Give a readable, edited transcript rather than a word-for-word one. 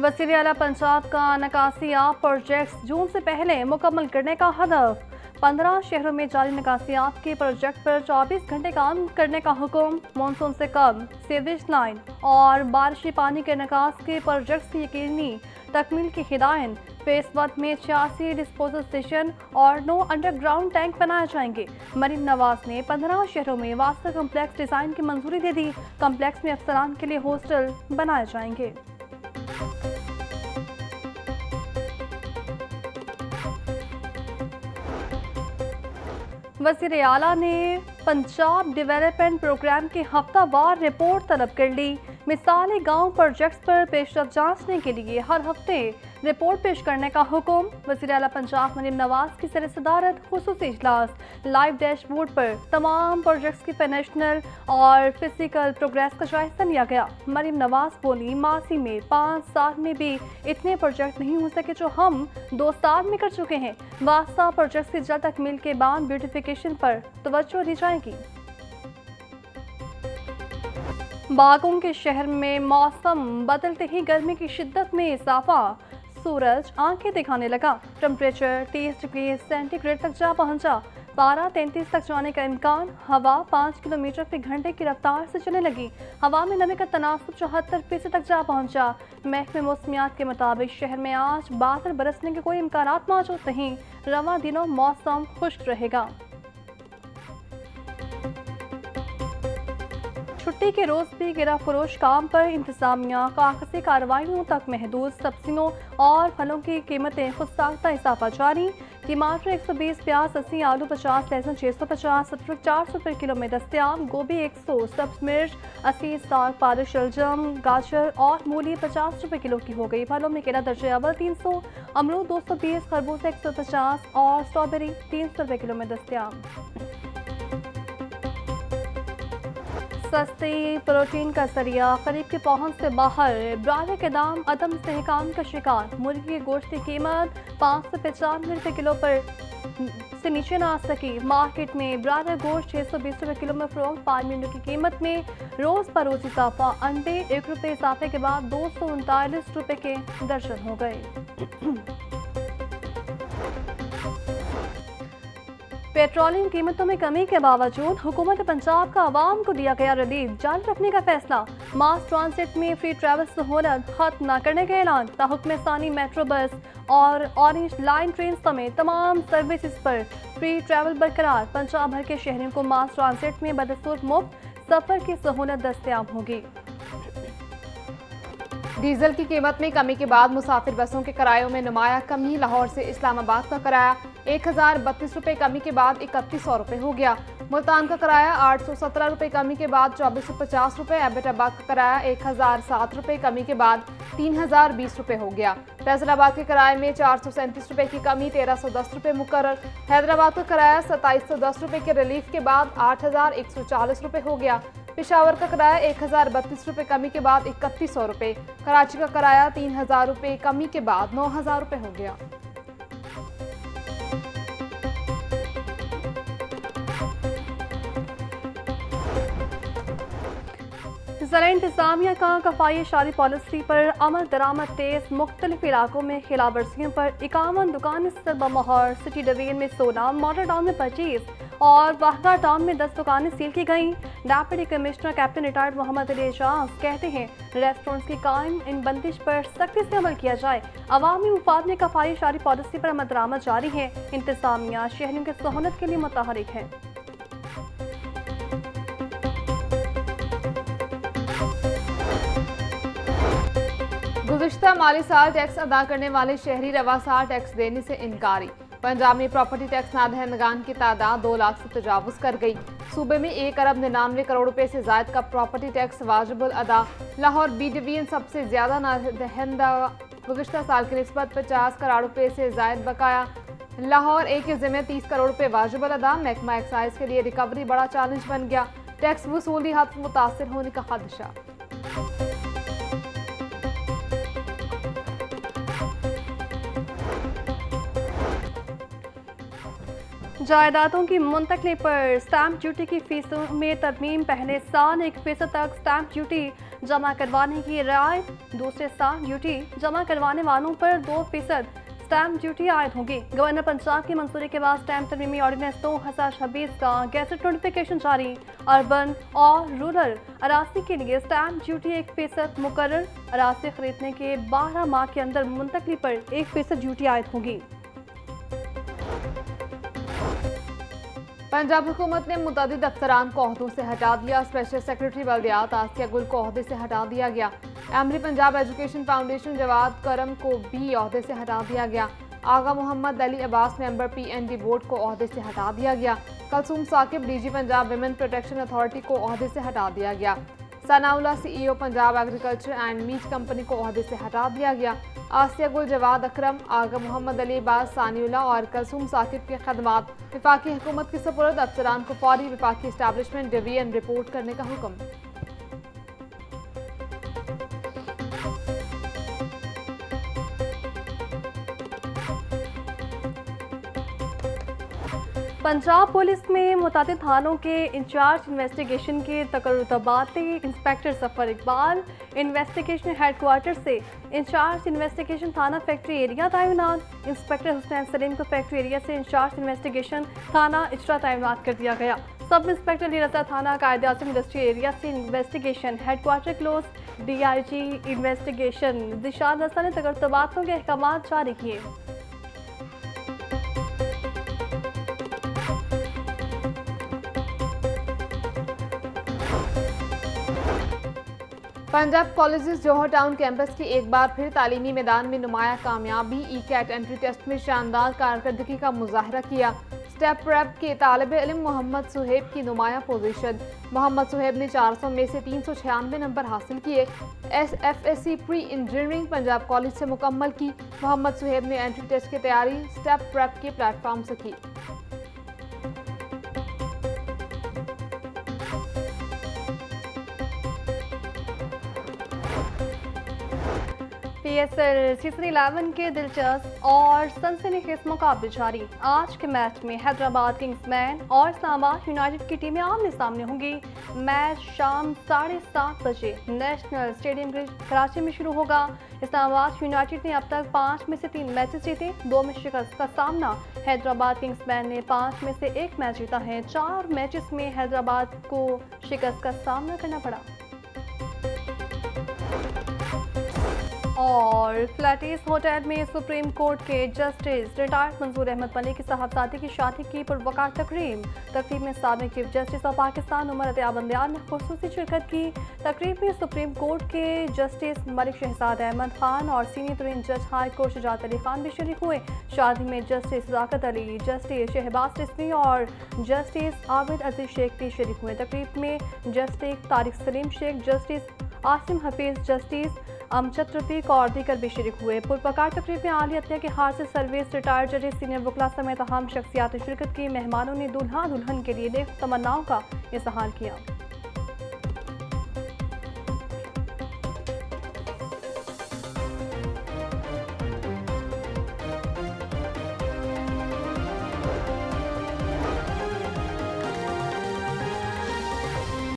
वज़ीर आला पंजाब का निकासियाब प्रोजेक्ट्स जून से पहले मुकम्मल करने का हदफ। 15 शहरों में जारी निकासियाब के प्रोजेक्ट पर 24 घंटे काम करने का हुक्म। मानसून से कम सीवरेज लाइन और बारिशी पानी के निकास के प्रोजेक्ट्स की यकीनी तकमील की हिदायत। फेस 1 में 86 डिस्पोजल स्टेशन और 9 अंडरग्राउंड टैंक बनाए जाएंगे। मरीम नवाज ने 15 शहरों में वास्ता कम्प्लेक्स डिजाइन की मंजूरी दे दी। कम्प्लेक्स में अफसरान के लिए हॉस्टल बनाए जाएंगे। वज़ीर आला ने पंजाब डेवलपमेंट प्रोग्राम की हफ्तावार रिपोर्ट तलब कर ली। मिसाली गांव प्रोजेक्ट्स पर पेशरफ जांचने के लिए हर हफ्ते रिपोर्ट पेश करने का हुक्म। वज़ीर आला पंजाब मरीम नवाज की सर सदारत खुसूसी इजलास। लाइव डैशबोर्ड पर तमाम प्रोजेक्ट्स की फाइनेंशियल और फिजिकल प्रोग्रेस का जायजा लिया गया। मरीम नवाज बोली, माजी में 5 साल में भी इतने प्रोजेक्ट नहीं हो सके जो हम 2 साल में कर चुके हैं। वास्ता प्रोजेक्ट्स की जल्द तकमील के बाद ब्यूटिफिकेशन पर तवज्जो दी जाएगी। बागों के शहर में मौसम बदलते ही गर्मी की शिद्दत में इजाफा। सूरज आंखें दिखाने लगा। टेम्परेचर 30 डिग्री सेंटीग्रेड तक जा पहुंचा। पारा 33 तक जाने का इम्कान। हवा 5 किलोमीटर फी घंटे की रफ्तार से चलने लगी। हवा में नमी का तनासुब 74% तक जा पहुंचा। महकमे मौसमियात के मुताबिक शहर में आज बादल बरसने के कोई इम्कान मौजूद नहीं। रवां दिनों मौसम खुश्क रहेगा। छुट्टी के रोज भी गिरा फरोश काम पर इंतजामिया। कागजी कार्रवाइयों तक महदूद। सब्जियों और फलों की कीमतें खुद साख्ता इजाफा जारी। टमाटर 120, प्याज 80, आलू 50, लहसुन 650, अदरक 400 रुपये किलो में दस्तियाब। गोभी 100, सब्ज मिर्च 80, साग, पालक, शलजम, गाजर और मूली 50 रुपये किलो की हो गई। फलों में केला दर्जे अव्वल 300, अमरूद 220, खरबूज 150 और स्ट्रॉबेरी 300 रुपये किलो में दस्तियाब। सस्ती प्रोटीन का जरिया खरीद की पहुंच से बाहर। ब्रायलर के दाम अदम इस्तेहकाम का शिकार। मुर्गी की गोश्त की कीमत 595 रुपये किलो पर से नीचे ना आ सकी। मार्केट में ब्रायलर गोश्त 620 रुपये किलो में फरोख्त। पार मीनू की कीमत में रोज बरोज इजाफा। अंडे 1 रुपये इजाफे के बाद 239 रुपये के दर्जन हो गए। पेट्रोलियम कीमतों में कमी के बावजूद हुकूमत पंजाब का आवाम को दिया गया रिलीफ। जारी रखने का फैसला। मास ट्रांसिट में फ्री ट्रैवल सहूलत खत्म न करने का ऐलान। ताहुक्म सानी मेट्रो बस और ऑरेंज लाइन ट्रेन समेत तमाम सर्विसेज पर फ्री ट्रैवल बरकरार। पंजाब भर के शहरियों को मास ट्रांसिट में बदस्तूर मुफ्त सफर की सहूलत दस्तयाब होगी। डीजल की कीमत में कमी के बाद मुसाफिर बसों के किरायों में नुमाया कमी। लाहौर से इस्लामाबाद का किराया 1032 रुपये कमी के बाद 3100 रुपये हो गया। मुल्तान का किराया 817 रुपये कमी के बाद 2450 रुपये। एबटाबाद का किराया 1007 रुपये कमी के बाद 3020 रुपये हो गया। फैसलाबाद के किराए में 437 रुपये की कमी 1310 रुपये मुकर्रर। हैदराबाद का किराया 2710 रुपये के रिलीफ के बाद 8140 रुपये हो गया। पेशावर का किराया 1032 रुपये कमी के बाद 3100 रुपये। कराची का किराया 3000 रुपये कमी के बाद 9000 रुपये हो गया। ज़रा इंतजामिया का कफ़ाई शारी पॉलिसी पर अमल दरामद तेज। मुख्तलिफ इलाकों में खिलाफवर्जियों पर 51 दुकान बमोहर। सिटी डिवीजन में 16, मॉडल टाउन में 25 और वाहगा टाउन में 10 दुकानें सील की गईं। Deputy commissioner captain retired Mohammad Ali Ejaz कहते हैं रेस्टोरेंट्स की कायम इन बंदिश पर सख्ती से अमल किया जाए। अवामी मुफाद में कफ़ाई शारी पॉलिसी पर अमल दरामद जारी है। इंतजामिया शहरियों की सहूलत के लिए मुतहरिक है। गुज़िश्ता माली साल टैक्स अदा करने वाले शहरी रवा साल टैक्स देने से इनकारी। पंजाब में प्रॉपर्टी टैक्स नादहिंदगान की तादाद 2 लाख से तजावुज़ कर गई। सूबे में 1 अरब 99 करोड़ रुपए से जायद का प्रॉपर्टी टैक्स वाजिबुल अदा। लाहौर बी डिवीजन सबसे ज्यादा नादहिंदा। गुज़िश्ता साल की निस्बत 50 करोड़ रुपए से जायद बकाया। लाहौर एक के ज़िम्मे 30 करोड़ रुपए वाजिबुल अदा। महकमा एक्साइज के लिए रिकवरी बड़ा चैलेंज बन गया। टैक्स वसूली हद मुतासर होने का खदशा। जायदादों की मुंतकली पर स्टैंप ड्यूटी की फीसों में तरमीम। पहले साल 1% तक स्टैंप ड्यूटी जमा करवाने की रियायत। दूसरे साल ड्यूटी जमा करवाने वालों पर 2% स्टैंप ड्यूटी आयद होगी। गवर्नर पंजाब की मंजूरी के बाद स्टैंप तरमीमी ऑर्डिनेंस 2026 का गैजेट नोटिफिकेशन जारी। अर्बन और रूरल अराजी के लिए स्टैंप ड्यूटी 1% मुकर्रर। अराजी खरीदने के 12 माह के अंदर मुंतकली पर 1% ड्यूटी आयद होगी। पंजाब हुकूमत ने मुतअद्दिद अफसरान को ओहदों से हटा दिया। स्पेशल सेक्रेटरी बल्दियात आसिया गुल को ओहदे से हटा दिया गया। एमरी पंजाब एजुकेशन फाउंडेशन जवाद करम को भी ओहदे से हटा दिया गया। Agha Mohammad Ali Abbas member PND board को ओहदे से हटा दिया गया। Kulsoom Saqib DG Punjab women protection authority को ओहदे से हटा दिया गया। Sanaullah CEO Punjab agriculture and meat company को ओहदे से हटा दिया गया। आसिया गुल जवाद अकरम, आगा मोहम्मद अली अब्बास सानिउल्ला और कलसूम साकिब के खदमात विफाकी हुकूमत के सपुर्द। अफसरान को फौरी विफाकी एस्टैब्लिशमेंट डिवीजन रिपोर्ट करने का हुक्म। पंजाब पुलिस में मुतादिद थानों के इंचार्ज इन्वेस्टिगेशन के तकर्रुबाती। इंस्पेक्टर सफर इकबाल इन्वेस्टिगेशन हेडक्वार्टर से इंचार्ज इन्वेस्टिगेशन थाना फैक्ट्री एरिया तैनात। इंस्पेक्टर हुसैन सलीम को फैक्ट्री एरिया से इंचार्ज इन्वेस्टिगेशन थाना इजरा तैनात कर दिया गया। सब इंस्पेक्टर लीरजा थाना कायद आज़म इंडस्ट्री एरिया से investigation headquarter close. DIG investigation दिशान रसा ने तकर्रुबातों के अहकाम जारी किए। Punjab colleges Johar town campus की एक बार फिर तालीमी मैदान में नुमाया कामयाबी। ECAT एंट्री टेस्ट में शानदार कारकर्दगी का मुजाहरा किया। स्टेप प्रेप के तालिब इल्म मोहम्मद सुहेब की नुमाया पोजीशन। मोहम्मद सुहेब ने 400 में से 396 नंबर हासिल किए। FSC pre engineering Punjab college से मुकम्मल की। मोहम्मद सुहेब ने एंट्री टेस्ट की तैयारी स्टेप प्रेप के प्लेटफॉर्म से की। PSL सीजन 11 के दिलचस्प और सनसनीखेज मुकाबले जारी। आज के मैच में हैदराबाद किंग्समैन और इस्लामाबाद यूनाइटेड की टीमें आमने सामने होंगी। मैच शाम 7:30 बजे नेशनल स्टेडियम कराची में शुरू होगा। इस्लामाबाद यूनाइटेड ने अब तक 5 में से 3 मैचेस जीते, 2 में शिकस्त का सामना। हैदराबाद किंग्समैन ने 5 में से 1 मैच जीता है। 4 मैचेस में हैदराबाद को शिकस्त का सामना करना पड़ा। और फ्लैटिस होटल में सुप्रीम कोर्ट के जस्टिस रिटायर्ड मंजूर अहमद मलिक की साहबजादी की शादी की पुरवकार तकरीब में साबिक chief justice of Pakistan Umar Ata Bandial ने खुसूसी शिरकत की। तकरीब में सुप्रीम कोर्ट के जस्टिस मलिक शहजाद अहमद खान और सीनियर तरीन जज हाई कोर्ट शुजात अली खान भी शरीक हुए। शादी में जस्टिस ज़ाकत अली, जस्टिस शहबाज रिजवी और जस्टिस आबिद अजीज शेख भी शरीक हुए। तकरीब में justice Tariq Saleem Sheikh, justice Asim Hafeez, justice Amjad Rafiq और दीगर भी शरीक हुए। पुरवकार तकरीब में आली अतिया के हाथ से सर्विस रिटायर्ड जजेस, सीनियर वकला समेत अहम शख्सियात ने शिरकत की। मेहमानों ने दूल्हा दुल्हन के लिए नेक तमन्नाओं का इजहार किया।